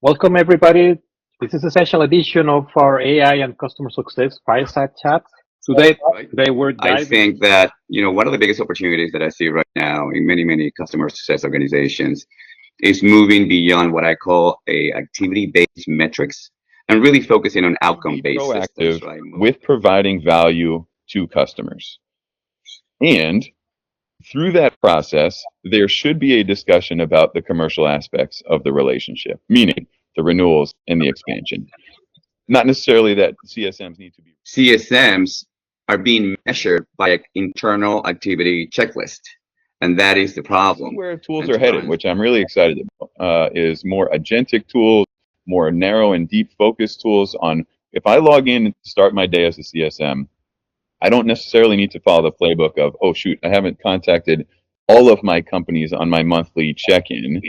Welcome, everybody. This is a special edition of our AI and customer success fireside chat. Today, Right. today we're I diving. think that, one of the biggest opportunities that I see right now in many customer success organizations is moving beyond what I call a activity-based metrics and really focusing on outcome-based systems, Proactive right? with providing value to customers. And through that process, there should be a discussion about the commercial aspects of the relationship, meaning the renewals and the expansion. Not necessarily that CSMs need to be. CSMs are being measured by an internal activity checklist, and that is the problem. Where tools And are to headed, Brian's which I'm really excited about, is more agentic tools, more narrow and deep focus tools on if I log in and start my day as a CSM, I don't necessarily need to follow the playbook of, oh shoot, I haven't contacted all of my companies on my monthly check-in.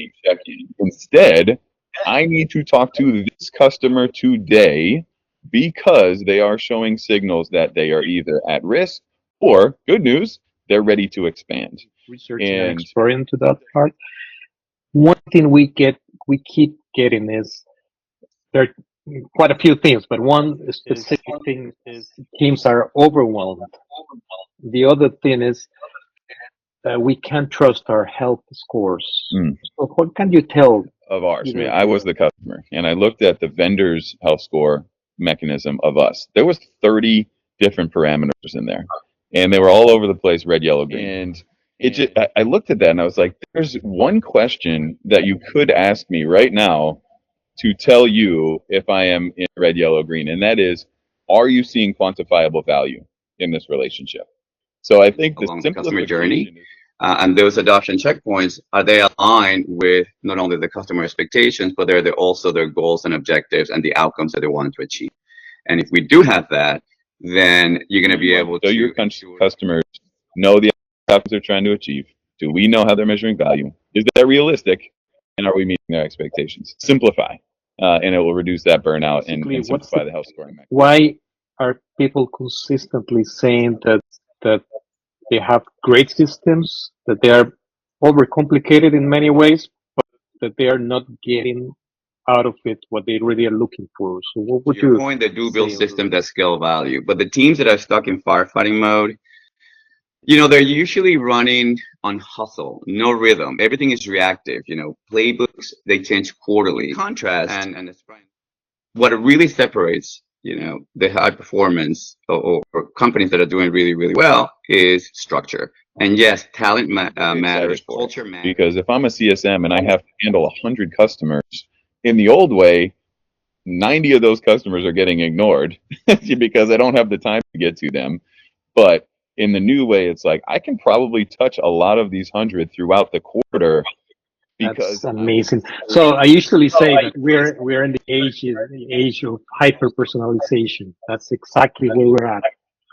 Instead, I need to talk to this customer today because they are showing signals that they are either at risk or, good news, they're ready to expand. Researching and exploring to that part. One thing we keep getting is there are quite a few things, but one specific thing is teams are overwhelmed. The other thing is we can't trust our health scores. So what can you tell of ours? I mean, I was the customer, and I looked at the vendor's health score mechanism of us. There was 30 different parameters in there, and they were all over the place, red, yellow, green. And I looked at that and I was like, there's one question that you could ask me right now to tell you if I am in red, yellow, green, and that is, are you seeing quantifiable value in this relationship? So I think along the customer journey and those adoption checkpoints, are they aligned with not only the customer expectations, but they're also their goals and objectives and the outcomes that they want to achieve? And if we do have that, then you're going to be able to. So your customers know the outcomes they're trying to achieve. Do we know how they're measuring value? Is that realistic? And are we meeting their expectations? Simplify, and it will reduce that burnout and simplify the health scoring mechanism. Why are people consistently saying that they have great systems, that they are overcomplicated in many ways, but that they are not getting out of it what they really are looking for? So what would to your you point, they do build systems that scale value, but the teams that are stuck in firefighting mode, they're usually running on hustle, no rhythm. Everything is reactive. Playbooks, they change quarterly. Contrast, and it's Brian, what really separates, the high performance or companies that are doing really well is structure. And yes, talent matters, culture matters. Because if I'm a CSM and I have to handle 100 customers, in the old way, 90 of those customers are getting ignored because I don't have the time to get to them. But in the new way, it's like I can probably touch a lot of these 100 throughout the quarter. That's amazing. So I usually say that we're in the age of hyper personalization. That's exactly where we're at.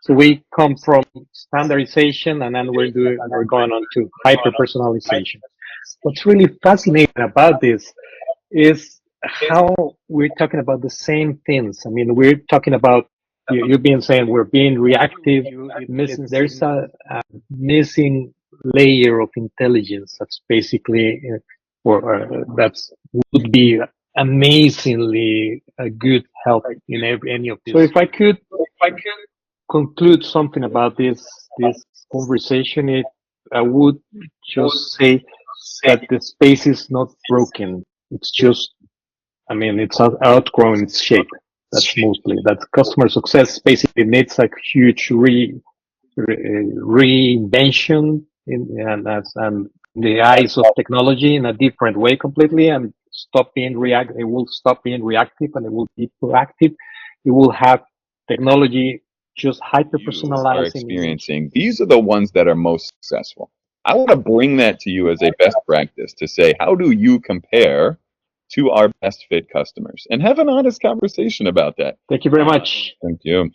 So we come from standardization, and then we're going on to hyper personalization. What's really fascinating about this is how we're talking about the same things. I mean, we're talking about you've been saying we're being reactive. There's a missing layer of intelligence that's basically that's would be amazingly a good help in any of this. So if I could conclude something about this conversation, I would just say that the space is not broken. It's just, I mean, it's outgrown its shape. That's mostly that customer success basically needs a huge reinvention and the eyes of technology in a different way completely, and stop being it will stop being reactive and it will be proactive. It will have technology just hyper personalizing. Are experiencing. These are the ones that are most successful. I want to bring that to you as a best practice to say, how do you compare to our best fit customers, and have an honest conversation about that. Thank you very much. Thank you. It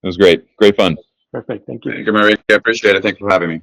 was great. Great fun. Perfect. Thank you. Thank you, Marie. I appreciate it. Thank you for having me.